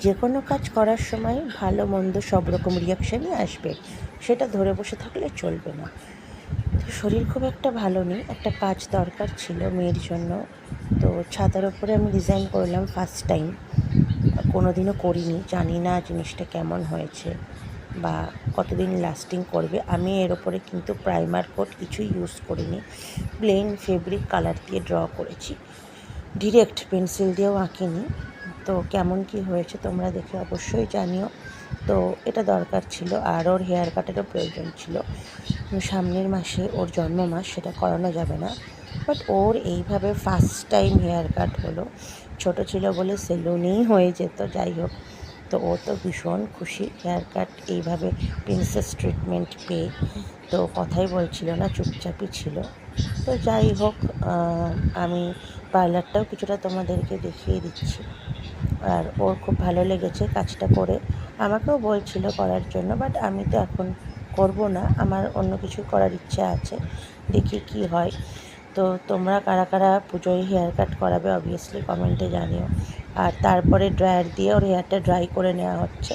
যে কোনো কাজ করার সময় ভালো মন্দ সব রকম রিয়াকশানই আসবে, সেটা ধরে বসে থাকলে চলবে না। তো শরীর খুব একটা ভালো নেই, একটা কাজ দরকার ছিল মেয়ের জন্য। তো ছাতার ওপরে আমি ডিজাইন করলাম ফার্স্ট টাইম, কোনো দিনও করিনি, জানি না জিনিসটা কেমন হয়েছে বা কতদিন লাস্টিং করবে। আমি এর ওপরে কিন্তু প্রাইমার কোট কিছুই ইউজ করিনি, প্লেন ফেব্রিক কালার দিয়ে ড্র করেছি, ডিরেক্ট পেন্সিল দিয়েও আঁকিনি। তো কেমন কি হয়েছে তোমরা দেখে অবশ্যই জানিও। তো এটা দরকার ছিল, আর ওর হেয়ার কাটেরও প্রয়োজন ছিল। সামনের মাসে ওর জন্ম মাস, সেটা করানো যাবে না, বাট ওর এইভাবে ফার্স্ট টাইম হেয়ার কাট হলো। ছোটো ছিল বলে সেলুনেই হয়ে যেত, যাই হোক। তো ও তো ভীষণ খুশি হেয়ার কাট এইভাবে প্রিন্সেস ট্রিটমেন্ট পেয়ে। তো কথাই বলছিল না, চুপচাপই ছিল। তো যাই হোক, আমি পার্লারটাও কিছুটা তোমাদেরকে দেখিয়ে দিচ্ছি। আর ওর খুব ভালো লেগেছে কাজটা করে, আমাকেও বলছিল করার জন্য, বাট আমি তো এখন করব না, আমার অন্য কিছু করার ইচ্ছা আছে, দেখি কি হয়। তো তোমরা কারা কারা পুজোয় হেয়ার কাট করাবে অবভিয়াসলি কমেন্টে জানিও। আর তারপরে ড্রায়ার দিয়ে ওর হেয়ারটা ড্রাই করে নেওয়া হচ্ছে,